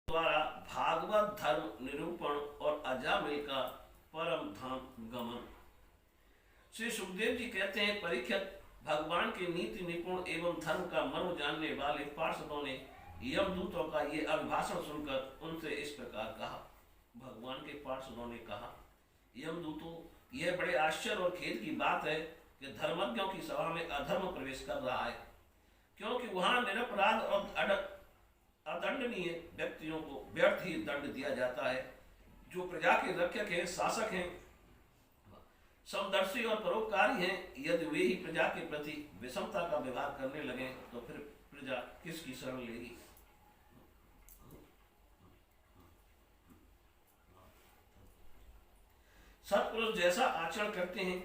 द्वारा भागवत धर्म निरूपण और अजामिल का परम धाम गमन। श्री सुखदेव जी कहते हैं, परीक्षित, भगवान के नीति निपुण एवं धर्म का मर्म जानने वाले पार्षदों ने यमदूतों का ये अभिभाषण सुनकर उनसे इस प्रकार कहा। भगवान के पार्षदों ने कहा, यमदूतों, यह बड़े आश्चर्य और खेद की बात है कि धर्मज्ञों की सभा में अधर्म प्रवेश कर रहा है, क्योंकि वहां निरपराध और अदंडनीय व्यक्तियों को व्यर्थ ही दंड दिया जाता है। जो प्रजा के रक्षक हैं, शासक हैं, समदर्शी और परोपकारी हैं, यदि वे ही प्रजा के प्रति विषमता का व्यवहार करने लगे तो फिर प्रजा किसकी शरण लेगी। सत्पुरुष जैसा आचरण करते हैं,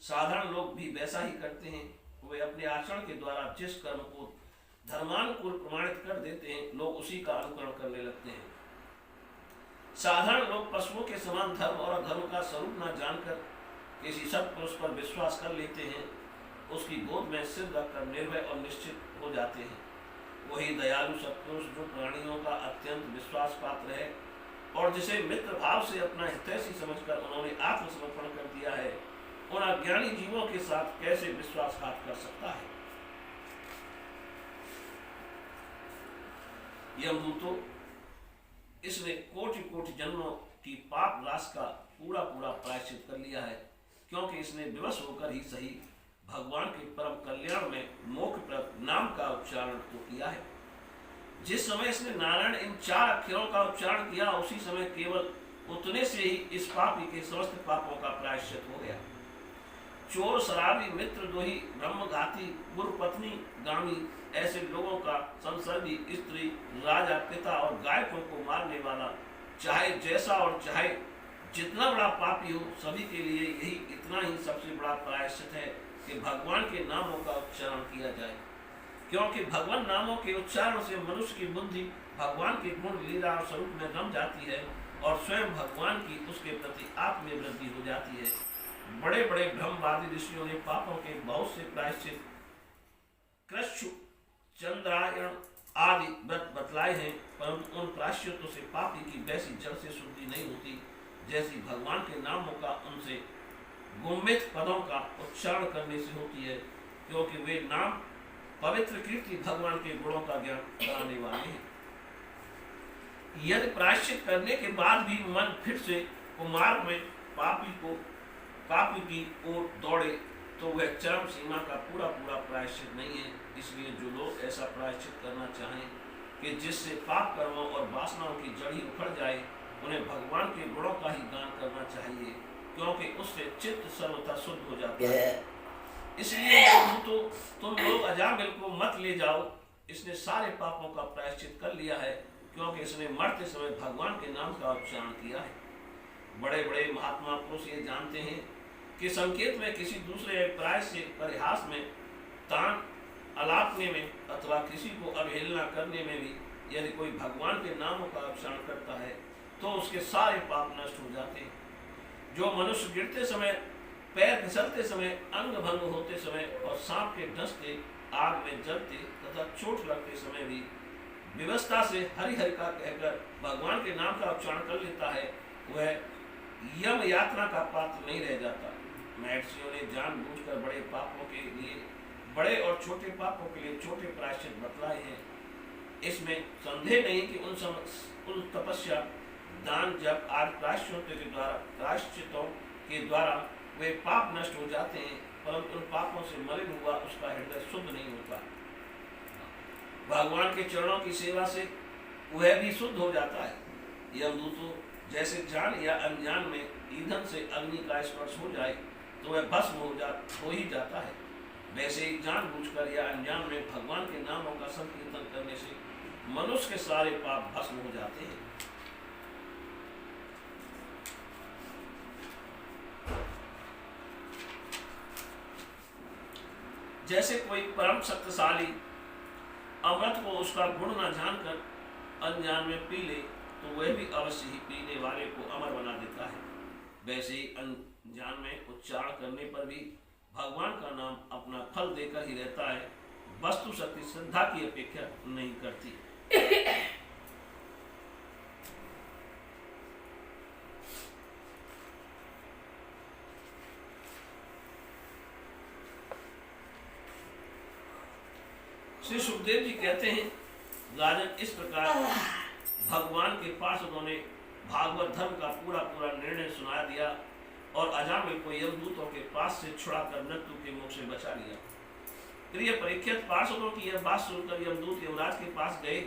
साधारण लोग भी वैसा ही करते हैं। वे अपने आचरण के द्वारा जिस कर्म को धर्मानुकूल प्रमाणित कर देते हैं, लोग उसी का अनुकरण करने लगते हैं। साधारण लोग पशुओं के समान धर्म और अधर्म का स्वरूप न जानकर किसी सत्पुरुष पर विश्वास कर लेते हैं, उसकी गोद में सिर रखकर निर्भय और निश्चित हो जाते हैं। वही दयालु सत्पुरुष जो प्राणियों का अत्यंत विश्वास पात्र है और जिसे मित्र भाव से अपना हितैषी समझकर उन्होंने आत्मसमर्पण कर दिया है, उन अज्ञानी जीवों के साथ कैसे विश्वासघात कर सकता है। यमदूतों, इसने कोटि कोटि जन्मों की पाप राशि का पूरा पूरा प्रायश्चित कर लिया है, क्योंकि इसने विवश होकर ही सही भगवान के परम कल्याण में मोक्षप्रद नाम का उच्चारण तो किया है। जिस समय इसने नारायण इन 4 अक्षरों का उच्चारण किया, उसी समय केवल उतने से ही इस पापी के समस्त पापों का प्रायश्चित हो गया। चोर, शराबी, मित्रद्रोही, ब्रह्मघाती, गुरुपत्नी गामी ऐसे लोगों का, संसर्गी, स्त्री, राजा, पिता और गायकों को मारने वाला, चाहे जैसा और चाहे जितना बड़ा पापी हो, सभी के लिए यही इतना ही सबसे बड़ा प्रायश्चित है कि भगवान के नामों का उच्चारण किया जाए, क्योंकि भगवान नामों के उच्चारण से मनुष्य की बुद्धि भगवान के गुण, लीला और स्वरूप में रम जाती है और स्वयं भगवान की उसके प्रति आत्म वृद्धि हो जाती है। बड़े बड़े ब्रह्मवादी ऋषियों ने पापों के बहुत से प्रायश्चित कृष्ण, चंद्रायण आदि व्रत बतलाए हैं, परंतु उन प्रायश्चितों से पापी की वैसी जड़ से शुद्धि नहीं होती जैसी भगवान के नामों का उनसे गुम्मित पदों का उच्चारण करने से होती है, क्योंकि वे नाम पवित्र कीर्ति भगवान के गुणों का ज्ञान कराने वाले हैं। यदि प्रायश्चित करने के बाद भी मन फिर से कुमार्ग में पापी की ओर दौड़े तो वह चरम सीमा का पूरा पूरा प्रायश्चित नहीं है। इसलिए जो लोग ऐसा प्रायश्चित करना चाहें कि जिससे पाप कर्मों और वासनाओं की जड़ी उखड़ जाए, उन्हें भगवान के गुणों का ही गान करना चाहिए, क्योंकि उससे चित्त सर्वथा शुद्ध हो जाता है। इसलिए तो तुम लोग अजामिल को मत ले जाओ, इसने सारे पापों का प्रायश्चित कर लिया है, क्योंकि इसने मरते समय भगवान के नाम का उच्चारण किया है। बड़े बड़े महात्मा पुरुष ये जानते हैं कि संकेत में, किसी दूसरे अभिप्राय से परिहास में, तान अलापने में अथवा किसी को अवहेलना करने में भी यदि कोई भगवान के नामों का उच्चारण करता है तो उसके सारे पाप नष्ट हो जाते हैं। जो मनुष्य गिरते समय, पैर फिसलते समय, अंग भंग होते समय और सांप के डसते, आग में जलते तथा चोट लगते समय भी व्यवस्था से हरि हरि का कहकर भगवान के नाम का उच्चारण कर लेता है, वह यम यात्रा का पात्र नहीं रह जाता। महर्षियों ने जानबूझकर बड़े पापों के लिए बड़े और छोटे पापों के लिए छोटे प्रायश्चित बतलाए हैं। इसमें संदेह नहीं कि उन तपस्या, दान, जप आदि प्रायश्चितों के द्वारा वे पाप नष्ट हो जाते हैं, परंतु उन पापों से मलिन हुआ उसका हृदय शुद्ध नहीं होता। भगवान के चरणों की सेवा से वह भी शुद्ध हो जाता है। यमदूतों, जैसे जान या अनजान में ईंधन से अग्नि का स्पर्श हो जाए तो वह भस्म हो ही जाता है, वैसे ही जानबूझकर या अनजान में भगवान के नामों का संकीर्तन करने से मनुष्य के सारे पाप भस्म हो जाते हैं। जैसे कोई परम शक्तिशाली अमृत को उसका गुण न जानकर अनजान में पी ले तो वह भी अवश्य ही पीने वाले को अमर बना देता है, वैसे ही अनजान में उच्चारण करने पर भी भगवान का नाम अपना फल देकर ही रहता है। वस्तु शक्ति श्रद्धा की अपेक्षा नहीं करती। श्री सुखदेव जी कहते हैं, राजन, इस प्रकार भगवान के पार्षदों ने भागवत धर्म का पूरा पूरा निर्णय सुना दिया और अजामिल को यमदूतों के पास से छुड़ाकर मृत्यु के मुख से बचा लिया। प्रिय परीक्षित, पार्षदों की यह बात सुनकर यमदूत यमराज के पास गए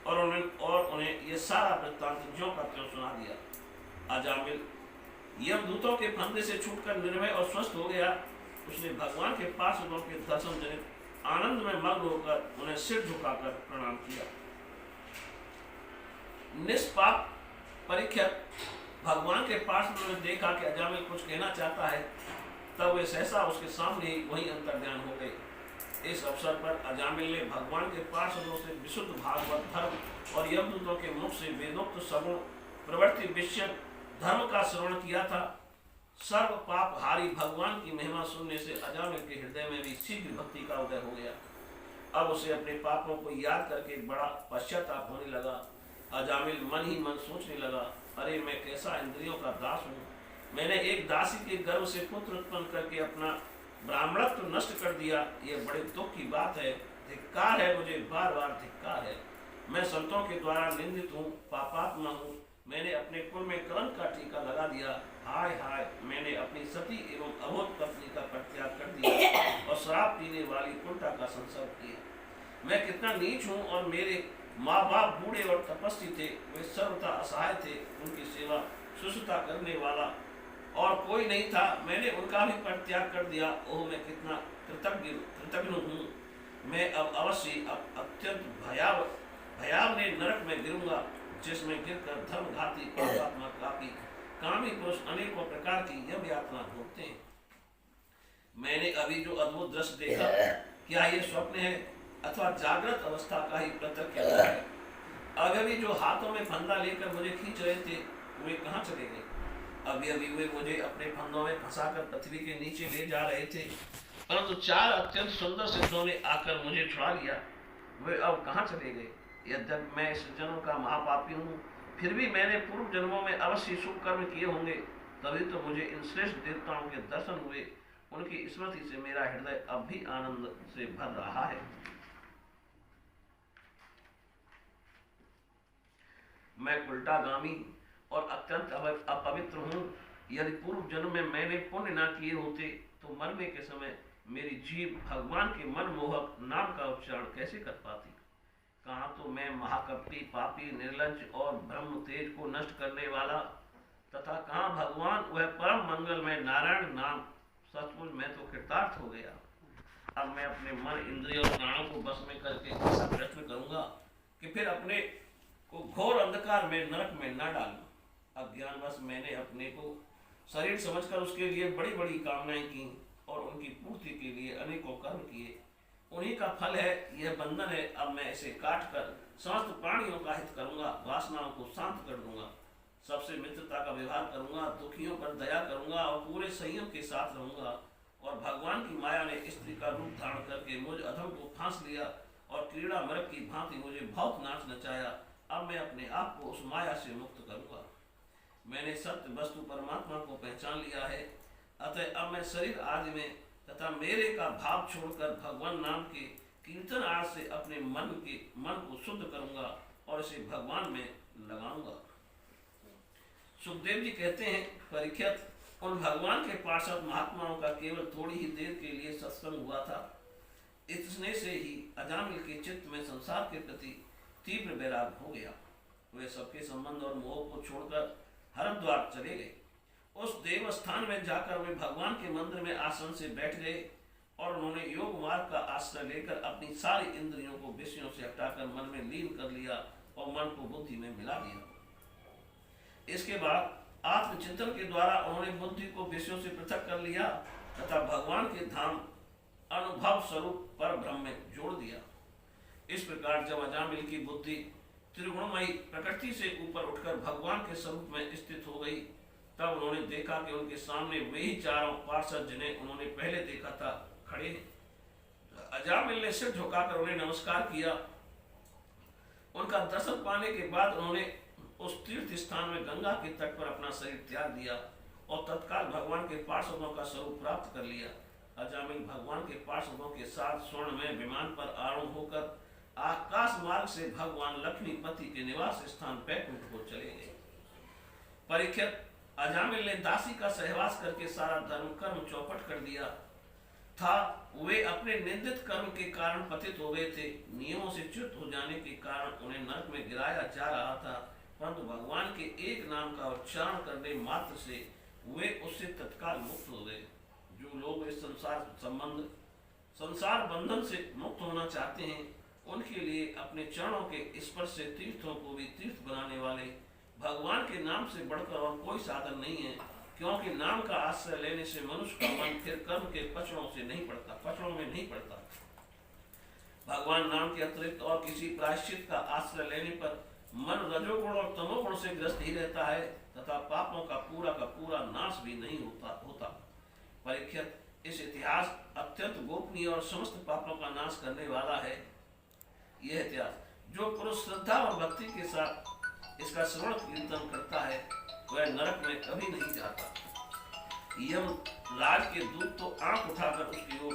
और उन्हें यह सारा वृत्तांत ज्यों का त्यों सुना दिया। अजामिल यमदूतों के फंदे से छूटकर निर्भय और स्वस्थ हो गया। उसने भगवान के पार्षदों के दर्शन जनित आनंद में मग्न होकर उन्हें सिर झुकाकर प्रणाम किया। निष्पाप परीक्षित, भगवान के पार्षदों ने देखा कि अजामिल कुछ कहना चाहता है, तब वे सहसा उसके सामने ही वहीं अंतर्ध्यान हो गए। इस अवसर पर अजामिल ने भगवान के पार्षदों से विशुद्ध भागवत धर्म और यमदूतों के मुख से वेदोक्त सगुण प्रवृत्ति विषयक धर्म का श्रवण किया था। सर्व पाप हारी भगवान की महिमा सुनने से अजामिल के हृदय में भी शीघ्र भक्ति का उदय हो गया। अब उसे अपने पापों को याद करके बड़ा पश्चाताप होने लगा। अजामिल मन ही मन सोचने लगा, अरे मैं कैसा इंद्रियों का दास हूँ। मैंने एक दासी के गर्भ से पुत्र उत्पन्न करके अपना ब्राह्मणत्व नष्ट कर दिया। यह बड़े दुख की बात है। धिक्कार है, मुझे बार बार धिक्कार है। मैं संतों के द्वारा निंदित हूँ, पापात्मा हूँ। मैंने अपने कुल में कलंक का टीका लगा दिया। हाय हाय, मैंने अपनी सती एवं अबोध पत्नी का परित्याग कर दिया और शराब पीने वाली कुंटा का संसर्ग किया। मैं कितना नीच हूँ और मेरे माँ बाप बूढ़े और तपस्वी थे। वे सर्वथा असहाय थे। उनकी सेवा शुश्रूषा करने वाला और कोई नहीं था। मैंने उनका भी परित्याग कर दिया। ओह, मैं कितना कृतज्ञ हूँ। मैं अब अवश्य अत्यंत भयावह नरक में गिरूंगा, जिसमें गिरकर धर्मघाती पापात्मा कामी पुरुष अनेकों प्रकार की यम यातना भोगते हैं। मैंने अभी जो अद्भुत दृश्य देखा, क्या ये स्वप्न है अथवा जागृत अवस्था का ही प्रत्यक्ष है? अभी जो हाथों में फंदा लेकर मुझे खींच रहे थे, वे कहाँ चले गए? अभी वे मुझे अपने फंदों में फंसाकर पृथ्वी के नीचे ले जा रहे थे, परंतु चार अत्यंत सुंदर सिद्धों ने आकर मुझे छुड़ा लिया। वे अब कहाँ चले गए? यद्यपि मैं इस जन्म का महापापी हूँ, फिर भी मैंने पूर्व जन्मों में अवश्य शुभ कर्म किए होंगे, तभी तो मुझे इन श्रेष्ठ देवताओं के दर्शन हुए। उनकी स्मृति से मेरा हृदय अब भी आनंद से भर रहा है। मैं उल्टागामी और अत्यंत अपवित्र हूँ। यदि पूर्व जन्म में मैंने पुण्य न किए होते तो मरने के समय मेरी जीभ भगवान के मनमोहक नाम का उच्चारण कैसे कर पाती? कहाँ तो मैं महाकपटी, पापी, निर्लज्ज और ब्रह्म तेज को नष्ट करने वाला, तथा कहाँ भगवान वह परम मंगलमय नारायण नाम। सचमुच मैं तो कृतार्थ हो गया। अब मैं अपने मन, इंद्रिय और प्राणों को बस में करके ऐसा प्रयत्न करूंगा कि फिर अपने को घोर अंधकार में नरक में न डालूं। अज्ञानवश मैंने अपने को शरीर समझकर उसके लिए बड़ी बड़ी कामनाएं की और उनकी पूर्ति के लिए अनेकों कर्म किए। उन्हीं का फल है यह बंधन है। अब मैं इसे काट कर समस्त प्राणियों का हित करूंगा, वासनाओं को शांत कर दूंगा, सबसे मित्रता का व्यवहार करूंगा, दुखियों पर दया करूंगा और पूरे संयम के साथ रहूंगा। और भगवान की माया ने स्त्री का रूप धारण करके मुझ अधम को फांस लिया और क्रीड़ा मृग की भांति मुझे बहुत नाच नचाया। अब मैं अपने आप को उस माया से मुक्त करूंगा। मैंने सत्य वस्तु परमात्मा को पहचान लिया है, अतः अब मैं शरीर आदि में तथा मेरे का भाव छोड़कर भगवान नाम के कीर्तन आदि से अपने मन को शुद्ध करूंगा और इसे भगवान में लगाऊंगा। सुखदेव जी कहते हैं, परीक्षित, उन भगवान के पार्षद महात्माओं का केवल थोड़ी ही देर के लिए सत्संग हुआ था। इतने से ही अजामिल के चित्त में संसार के प्रति तीव्र वैराग हो गया। वे सबके संबंध और मोह को छोड़कर हरिद्वार चले गए। उस देव स्थान में जाकर वे भगवान के मंदिर में आसन से बैठ गए और उन्होंने योग मार्ग का आश्रय लेकर अपनी सारी इंद्रियों को विषयों से हटाकर मन में लीन कर लिया और मन को बुद्धि में मिला दिया। इसके बाद आत्मचिंतन के द्वारा उन्होंने बुद्धि को विषयों से पृथक कर लिया तथा भगवान के धाम अनुभव स्वरूप पर ब्रह्म में जोड़ दिया। इस प्रकार जब अजामिल की बुद्धि त्रिगुणमयी प्रकृति से ऊपर उठकर भगवान के स्वरूप में स्थित हो गई, तब उन्होंने देखा कि उनके सामने वही चारों पार्षद जिन्हें उन्होंने पहले देखा था खड़े हैं। अजामिल ने सिर झुकाकर उन्हें नमस्कार किया। उनका दर्शन पाने के बाद उन्होंने उस तीर्थ स्थान में गंगा के तट पर अपना शरीर त्याग दिया और तत्काल भगवान के पार्षदों का स्वरूप प्राप्त कर लिया। अजामिल भगवान के पार्षदों के साथ स्वर्ण में विमान पर आरूढ़ होकर आकाश मार्ग से भगवान लक्ष्मीपति के निवास स्थान बैकुंठ को चले गए। परीक्षित, अजामिल ने दासी का सहवास करके सारा धर्म कर्म चौपट कर दिया था। वे अपने निंदित कर्म के कारण पतित हो गए थे। नियमों से च्युत हो जाने के कारण उन्हें नरक में गिराया जा रहा था, परंतु भगवान के एक नाम का उच्चारण करने मात्र से वे उससे तत्काल मुक्त हो गए। जो लोग इस संसार बंधन से मुक्त होना चाहते हैं, उनके लिए अपने चरणों के स्पर्श से तीर्थों को भी तीर्थ बनाने वाले भगवान के नाम से बढ़कर और कोई साधन नहीं है, क्योंकि नाम का आश्रय लेने से मनुष्य का मन फिर कर्म के पचड़ों में नहीं पड़ता। भगवान नाम के अतिरिक्त और किसी प्रायश्चित का आश्रय लेने पर मन रजोगुण और तमोगुण से ग्रस्त ही रहता है तथा पापों का पूरा नाश भी नहीं होता। परीक्षित, इस इतिहास अत्यंत गोपनीय और समस्त पापों का नाश करने वाला है। यह इतिहास, जो पुरुष श्रद्धा और भक्ति के साथ इसका श्रवण कीर्तन करता है, वह नरक में कभी नहीं जाता। यम राज के दूत तो आंख उठाकर उसकी ओर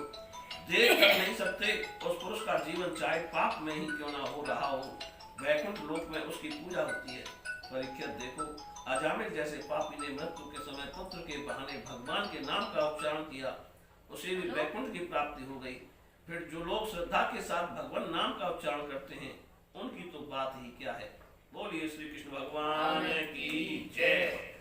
देख कर नहीं सकते। उस पुरुष का जीवन चाहे पाप में ही क्यों ना हो रहा हो, वैकुंठ लोक में उसकी पूजा होती है। परीक्षित, देखो, अजामिल जैसे पापी ने मृत्यु के समय पुत्र के बहाने भगवान के नाम का उच्चारण किया, उसे भी वैकुंठ की प्राप्ति हो गई। फिर जो लोग श्रद्धा के साथ भगवान नाम का उच्चारण करते हैं, उनकी तो बात ही क्या है। बोलिए श्री कृष्ण भगवान की जय।